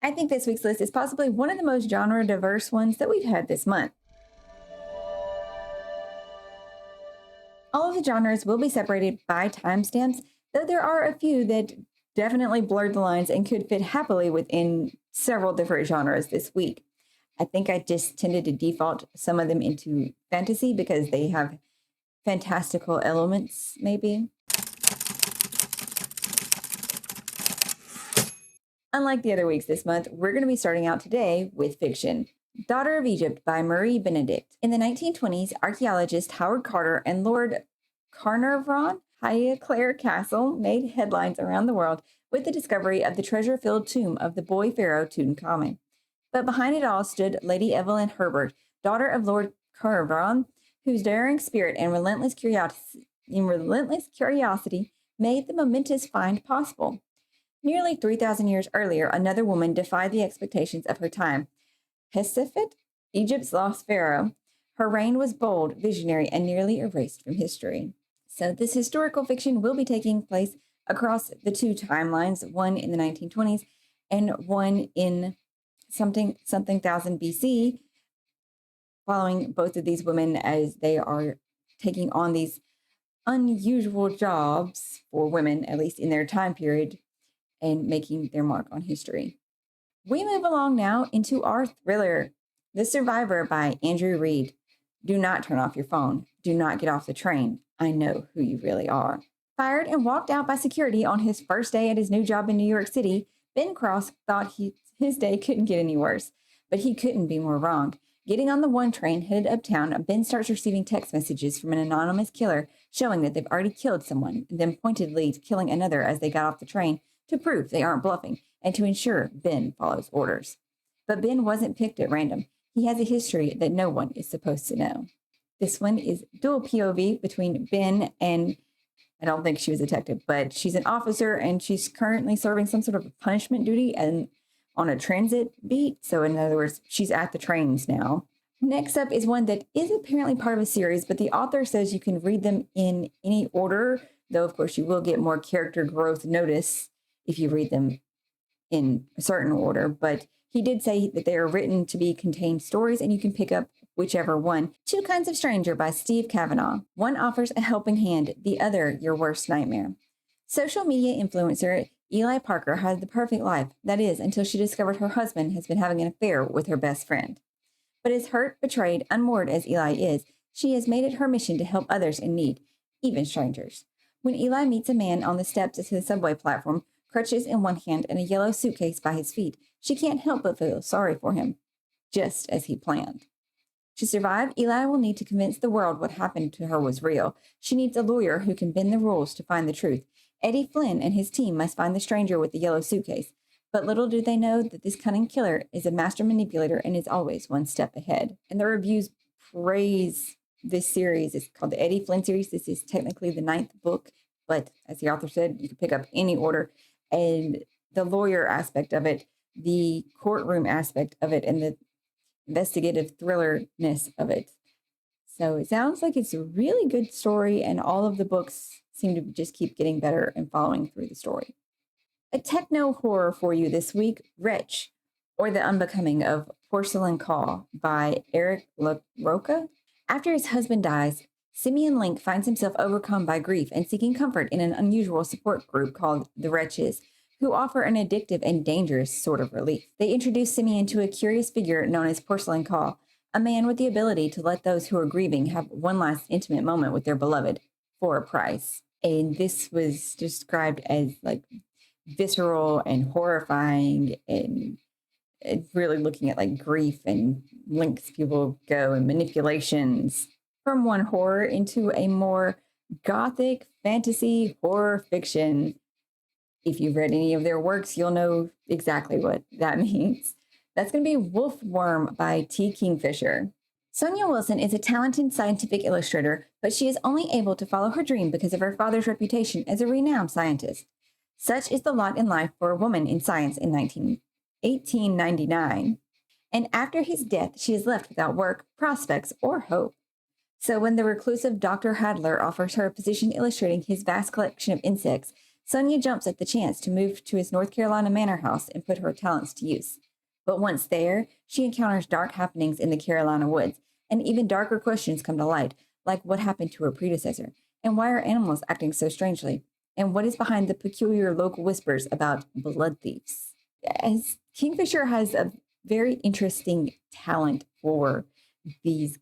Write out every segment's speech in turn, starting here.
I think this week's list is possibly one of the most genre diverse ones that we've had this month. All of the genres will be separated by timestamps, though there are a few that definitely blurred the lines and could fit happily within several different genres this week. I think I just tended to default some of them into fantasy because they have fantastical elements, maybe. Unlike the other weeks this month, we're going to be starting out today with fiction. Daughter of Egypt by Marie Benedict. In the 1920s, archaeologist Howard Carter and Lord Carnarvon Highclere Castle made headlines around the world with the discovery of the treasure-filled tomb of the boy pharaoh Tutankhamun. But behind it all stood Lady Evelyn Herbert, daughter of Lord Carnarvon, whose daring spirit and relentless curiosity made the momentous find possible. Nearly 3,000 years earlier, another woman defied the expectations of her time. Hesephet, Egypt's lost pharaoh, her reign was bold, visionary, and nearly erased from history. So this historical fiction will be taking place across the two timelines, one in the 1920s and one in something thousand BC, following both of these women as they are taking on these unusual jobs for women, at least in their time period, and making their mark on history. We move along now into our thriller, The Survivor by Andrew Reed. Do not turn off your phone. Do not get off the train. I know who you really are. Fired and walked out by security on his first day at his new job in New York City, Ben Cross thought his day couldn't get any worse, but he couldn't be more wrong. Getting on the one train headed uptown, Ben starts receiving text messages from an anonymous killer showing that they've already killed someone, and then pointedly killing another as they got off the train to prove they aren't bluffing and to ensure Ben follows orders. But Ben wasn't picked at random. He has a history that no one is supposed to know. This one is dual POV between Ben and, I don't think she was a detective, but she's an officer and she's currently serving some sort of punishment duty and on a transit beat. So in other words, she's at the trains now. Next up is one that is apparently part of a series, but the author says you can read them in any order, though of course you will get more character growth notice if you read them in a certain order. But he did say that they are written to be contained stories and you can pick up whichever one. Two Kinds of Stranger by Steve Kavanaugh. One offers a helping hand, the other your worst nightmare. Social media influencer Eli Parker had the perfect life, that is, until she discovered her husband has been having an affair with her best friend. But as hurt, betrayed, unmoored as Eli is, she has made it her mission to help others in need, even strangers. When Eli meets a man on the steps to the subway platform, crutches in one hand and a yellow suitcase by his feet, she can't help but feel sorry for him, just as he planned. To survive, Eli will need to convince the world what happened to her was real. She needs a lawyer who can bend the rules to find the truth. Eddie Flynn and his team must find the stranger with the yellow suitcase. But little do they know that this cunning killer is a master manipulator and is always one step ahead. And the reviews praise this series. It's called the Eddie Flynn series. This is technically the 9th book, but as the author said, you can pick up any order. And the lawyer aspect of it, the courtroom aspect of it, and the investigative thrillerness of it. So it sounds like it's a really good story, and all of the books seem to just keep getting better and following through the story. A techno horror for you this week, Wretch, or The Unbecoming of Porcelain Call by Eric LaRocca. After his husband dies, Simeon Link finds himself overcome by grief and seeking comfort in an unusual support group called the Wretches, who offer an addictive and dangerous sort of relief. They introduce Simeon to a curious figure known as Porcelain Call, a man with the ability to let those who are grieving have one last intimate moment with their beloved for a price. And this was described as like visceral and horrifying and really looking at like grief and lengths people go and manipulations from one horror into a more gothic fantasy horror fiction. If you've read any of their works, you'll know exactly what that means. That's going to be Wolfworm by T. Kingfisher. Sonia Wilson is a talented scientific illustrator, but she is only able to follow her dream because of her father's reputation as a renowned scientist. Such is the lot in life for a woman in science in 1899. And after his death, she is left without work, prospects, or hope. So when the reclusive Dr. Hadler offers her a position illustrating his vast collection of insects, Sonia jumps at the chance to move to his North Carolina manor house and put her talents to use. But once there, she encounters dark happenings in the Carolina woods, and even darker questions come to light, like what happened to her predecessor, and why are animals acting so strangely, and what is behind the peculiar local whispers about blood thieves. As Kingfisher has a very interesting talent for these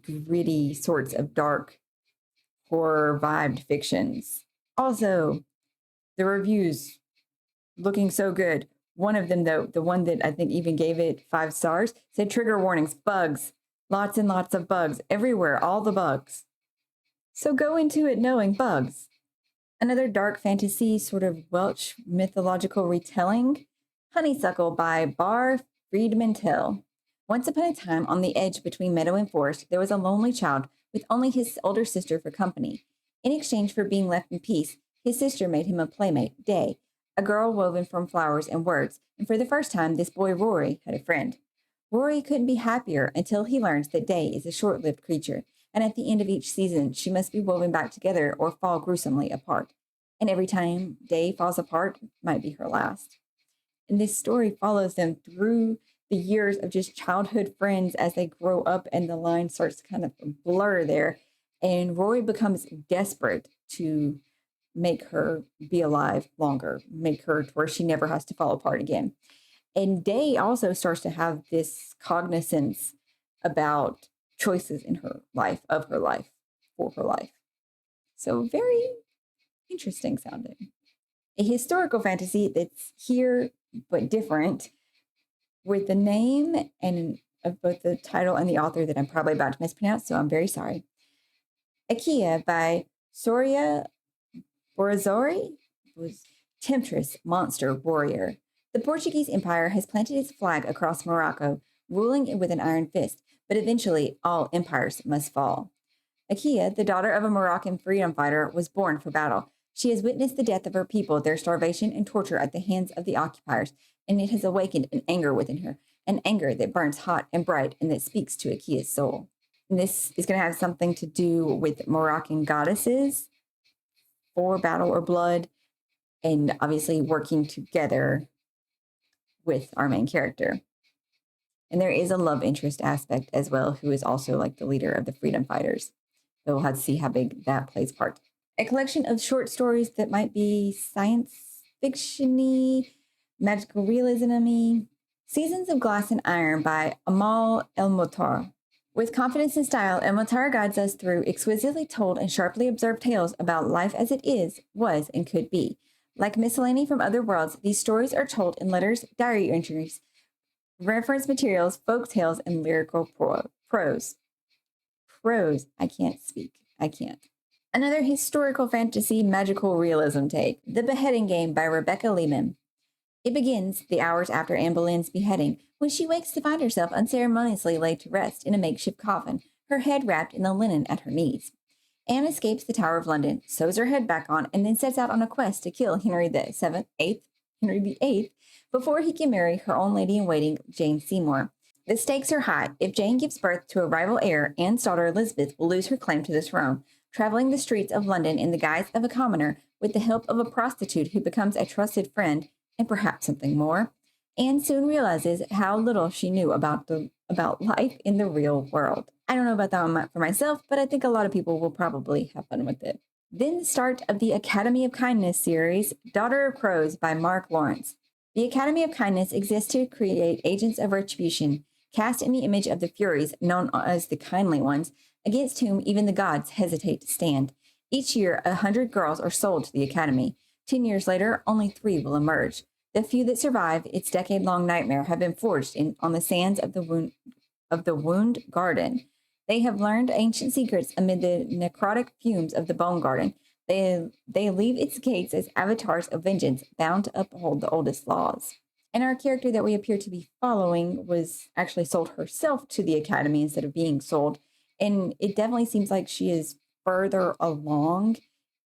gritty sorts of dark horror vibed fictions. Also, the reviews looking so good. One of them, though, the one that I think even gave it 5 stars, said trigger warnings, bugs, lots and lots of bugs everywhere, all the bugs. So go into it knowing bugs. Another dark fantasy, sort of Welsh mythological retelling, Honeysuckle by Bar Friedman Till. Once upon a time, on the edge between meadow and forest, there was a lonely child with only his older sister for company. In exchange for being left in peace, his sister made him a playmate, Day, a girl woven from flowers and words, and for the first time, this boy Rory had a friend. Rory couldn't be happier until he learns that Day is a short-lived creature, and at the end of each season, she must be woven back together or fall gruesomely apart. And every time Day falls apart might be her last. And this story follows them through the years of just childhood friends as they grow up, and the line starts to kind of blur there. And Rory becomes desperate to make her be alive longer, make her to where she never has to fall apart again. And Day also starts to have this cognizance about choices in her life, of her life, for her life. So very interesting sounding. A historical fantasy that's here but different, with the name and of both the title and the author that I'm probably about to mispronounce, so I'm very sorry. Akia by Soria Borazori was Temptress Monster Warrior. The Portuguese Empire has planted its flag across Morocco, ruling it with an iron fist, but eventually all empires must fall. Akia, the daughter of a Moroccan freedom fighter, was born for battle. She has witnessed the death of her people, their starvation and torture at the hands of the occupiers, and it has awakened an anger within her, an anger that burns hot and bright and that speaks to Akia's soul. And this is going to have something to do with Moroccan goddesses for battle or blood, and obviously working together with our main character. And there is a love interest aspect as well, who is also like the leader of the freedom fighters. So we'll have to see how big that plays part. A collection of short stories that might be science fiction-y, magical realism-y. Seasons of Glass and Iron by Amal El-Motar. With confidence and style, El-Motar guides us through exquisitely told and sharply observed tales about life as it is, was, and could be. Like miscellany from other worlds, these stories are told in letters, diary entries, reference materials, folk tales, and lyrical prose. Prose. I can't speak. I can't. Another historical fantasy magical realism take, The Beheading Game by Rebecca Lehman. It begins the hours after Anne Boleyn's beheading, when she wakes to find herself unceremoniously laid to rest in a makeshift coffin, her head wrapped in the linen at her knees. Anne escapes the Tower of London, sews her head back on, and then sets out on a quest to kill Henry VIII, before he can marry her own lady-in-waiting, Jane Seymour. The stakes are high. If Jane gives birth to a rival heir, Anne's daughter Elizabeth will lose her claim to the throne, traveling the streets of London in the guise of a commoner with the help of a prostitute who becomes a trusted friend, and perhaps something more. Anne soon realizes how little she knew about life in the real world. I don't know about that one for myself, but I think a lot of people will probably have fun with it. Then the start of the Academy of Kindness series, Daughter of Crows by Mark Lawrence. The Academy of Kindness exists to create agents of retribution, cast in the image of the Furies, known as the Kindly Ones, against whom even the gods hesitate to stand. Each year, 100 girls are sold to the Academy. 10 years later, only 3 will emerge. The few that survive its decade-long nightmare have been forged on the sands of the Wound Garden. They have learned ancient secrets amid the necrotic fumes of the Bone Garden. They leave its gates as avatars of vengeance, bound to uphold the oldest laws. And our character that we appear to be following was actually sold herself to the Academy instead of being sold. And it definitely seems like she is further along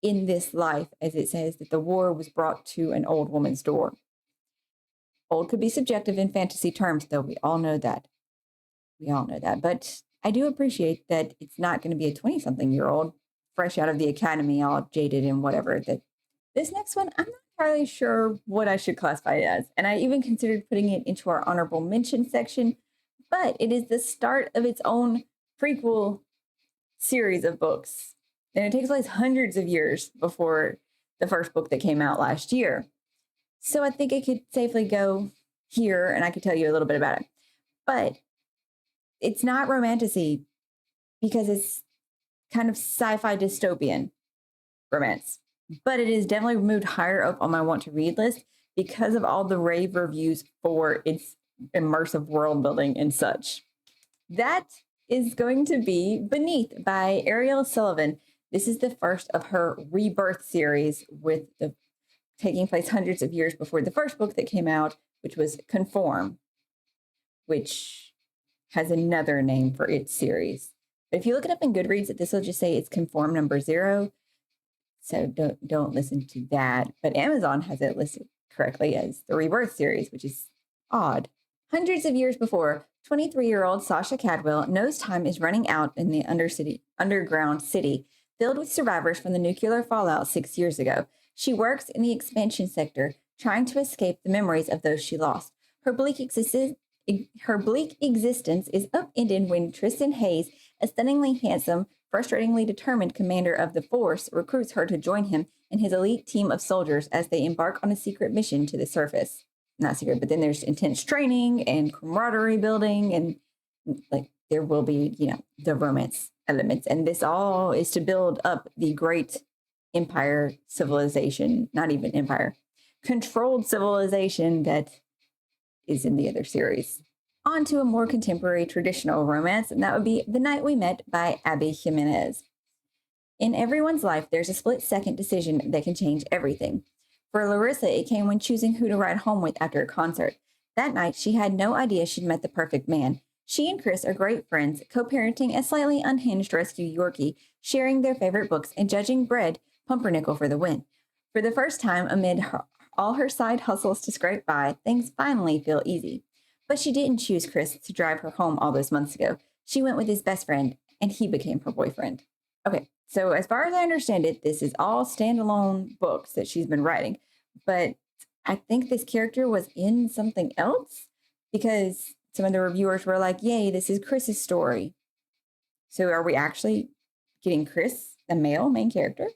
in this life, as it says that the war was brought to an old woman's door. Old could be subjective in fantasy terms, though we all know that. But I do appreciate that it's not going to be a 20-something-year-old fresh out of the academy, all jaded and whatever, that This next one, I'm not entirely sure what I should classify it as, and I even considered putting it into our honorable mention section, but it is the start of its own prequel series of books. And it takes place hundreds of years before the first book that came out last year. So I think it could safely go here and I could tell you a little bit about it. But it's not romantasy because it's kind of sci-fi dystopian romance. But it is definitely moved higher up on my want to read list because of all the rave reviews for its immersive world building and such. That is going to be Beneath by Ariel Sullivan. This is the first of her Rebirth series with the taking place hundreds of years before the first book that came out, which was Conform, which has another name for its series. But if you look it up in Goodreads, this will just say it's Conform number 0. So don't listen to that. But Amazon has it listed correctly as the Rebirth series, which is odd. Hundreds of years before, 23-year-old Sasha Cadwell knows time is running out in the underground city filled with survivors from the nuclear fallout 6 years ago. She works in the expansion sector, trying to escape the memories of those she lost. Her bleak existence is upended when Tristan Hayes, a stunningly handsome, frustratingly determined commander of the force, recruits her to join him and his elite team of soldiers as they embark on a secret mission to the surface. Not secret, but then there's intense training and camaraderie building, and like there will be, the romance elements. And this all is to build up the great empire civilization, not even empire, controlled civilization that is in the other series. On to a more contemporary traditional romance, and that would be The Night We Met by Abby Jimenez. In everyone's life, there's a split-second decision that can change everything. For Larissa, it came when choosing who to ride home with after a concert. That night, she had no idea she'd met the perfect man. She and Chris are great friends, co-parenting a slightly unhinged rescue Yorkie, sharing their favorite books and judging bread pumpernickel for the win. For the first time, amid all her side hustles to scrape by, things finally feel easy. But she didn't choose Chris to drive her home all those months ago. She went with his best friend, and he became her boyfriend. Okay, so as far as I understand it, this is all standalone books that she's been writing. But I think this character was in something else because some of the reviewers were like, yay, this is Chris's story. So are we actually getting Chris, the male main character?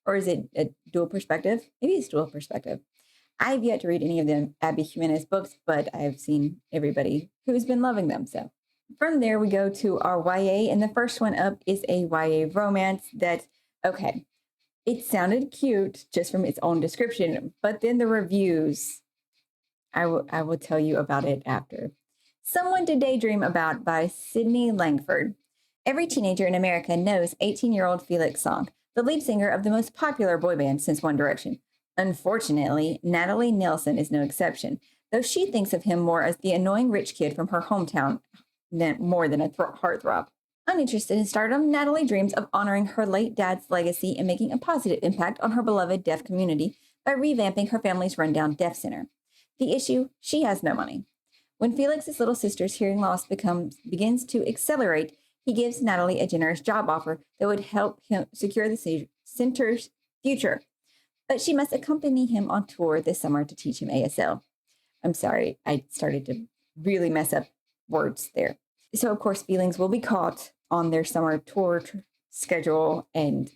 Or is it a dual perspective? Maybe it's dual perspective. I've yet to read any of the Abby Jimenez books, but I've seen everybody who's been loving them. So from there, we go to our YA, and the first one up is a YA romance that, okay, it sounded cute just from its own description, but then the reviews, I will tell you about it after. Someone to Daydream About by Sydney Langford. Every teenager in America knows 18-year-old Felix Song, the lead singer of the most popular boy band since One Direction. Unfortunately, Natalie Nelson is no exception, though she thinks of him more as the annoying rich kid from her hometown more than a heartthrob. Uninterested in stardom, Natalie dreams of honoring her late dad's legacy and making a positive impact on her beloved deaf community by revamping her family's rundown deaf center. The issue, she has no money. When Felix's little sister's hearing loss begins to accelerate, he gives Natalie a generous job offer that would help him secure the center's future. But she must accompany him on tour this summer to teach him ASL. I'm sorry, I started to really mess up words there. So, of course, feelings will be caught on their summer tour schedule. And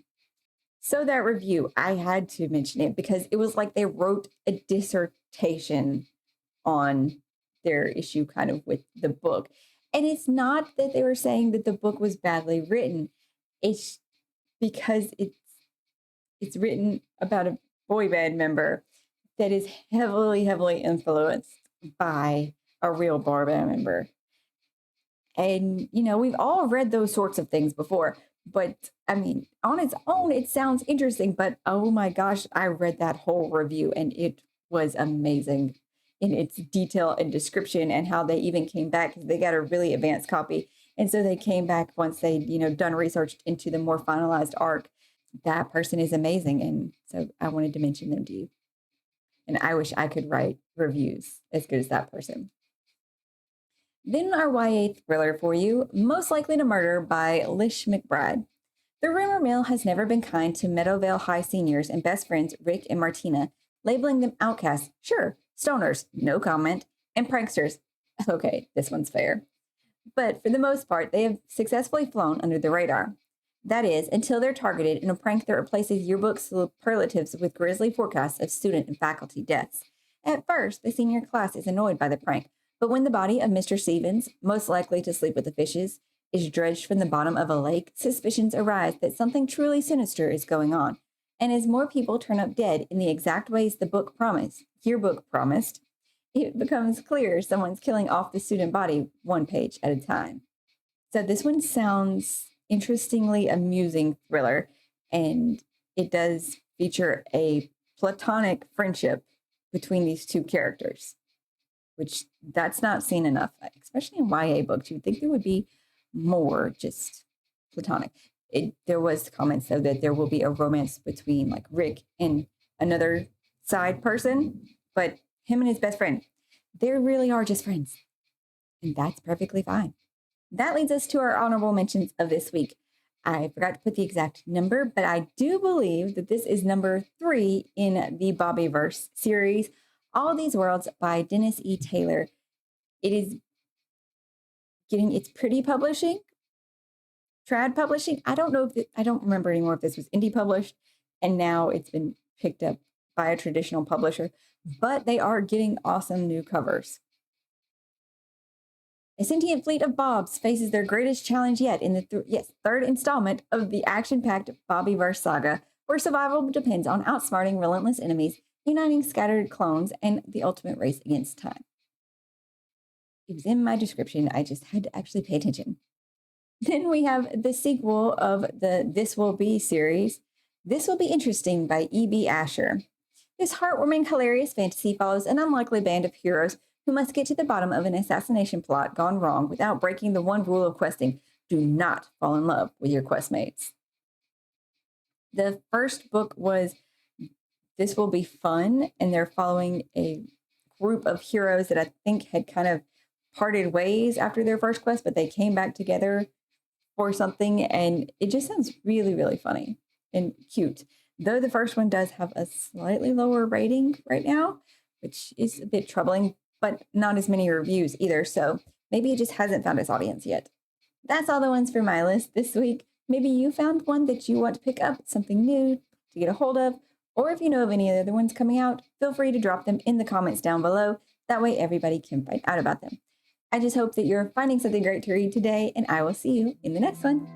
so that review, I had to mention it because it was like they wrote a dissertation on their issue kind of with the book. And it's not that they were saying that the book was badly written. It's because it's written about a boy band member that is heavily, heavily influenced by a real boy band member. And, we've all read those sorts of things before. But, I mean, on its own, it sounds interesting. But, oh my gosh, I read that whole review and it was amazing in its detail and description and how they even came back. They got a really advanced copy. And so they came back once they, done research into the more finalized arc. That person is amazing. And so I wanted to mention them to you. And I wish I could write reviews as good as that person. Then our YA thriller for you, Most Likely to Murder by Lish McBride. The rumor mill has never been kind to Meadowvale High seniors and best friends Rick and Martina, labeling them outcasts, sure, stoners, no comment, and pranksters. Okay, this one's fair. But for the most part, they have successfully flown under the radar. That is, until they're targeted in a prank that replaces yearbook superlatives with grisly forecasts of student and faculty deaths. At first, the senior class is annoyed by the prank, but when the body of Mr. Stevens, most likely to sleep with the fishes, is dredged from the bottom of a lake, suspicions arise that something truly sinister is going on. And as more people turn up dead in the exact ways the yearbook promised, it becomes clear someone's killing off the student body one page at a time. So this one sounds interestingly amusing thriller, and it does feature a platonic friendship between these two characters, which that's not seen enough, especially in YA books. You'd think there would be more just platonic. There was comments though that there will be a romance between like Rick and another side person, but him and his best friend, they really are just friends, and that's perfectly fine. That leads us to our honorable mentions of this week. I forgot to put the exact number, but I do believe that this is number 3 in the Bobbyverse series, All These Worlds by Dennis E. Taylor. It is getting its pretty publishing, trad publishing. I don't remember anymore if this was indie published and now it's been picked up by a traditional publisher, but they are getting awesome new covers. A sentient fleet of Bobs faces their greatest challenge yet in the third installment of the action-packed Bobbyverse saga, where survival depends on outsmarting relentless enemies, uniting scattered clones, and the ultimate race against time. It was in my description. I just had to actually pay attention. Then we have the sequel of the This Will Be series, This Will Be Interesting by E.B. Asher. This heartwarming, hilarious fantasy follows an unlikely band of heroes who must get to the bottom of an assassination plot gone wrong without breaking the one rule of questing: do not fall in love with your questmates. The first book was This Will Be Fun, and they're following a group of heroes that I think had kind of parted ways after their first quest, but they came back together for something, and it just sounds really, really funny and cute. Though the first one does have a slightly lower rating right now, which is a bit troubling, but not as many reviews either, so maybe it just hasn't found its audience yet. That's all the ones for my list this week. Maybe you found one that you want to pick up, something new to get a hold of, or if you know of any other ones coming out, feel free to drop them in the comments down below. That way everybody can find out about them. I just hope that you're finding something great to read today, and I will see you in the next one.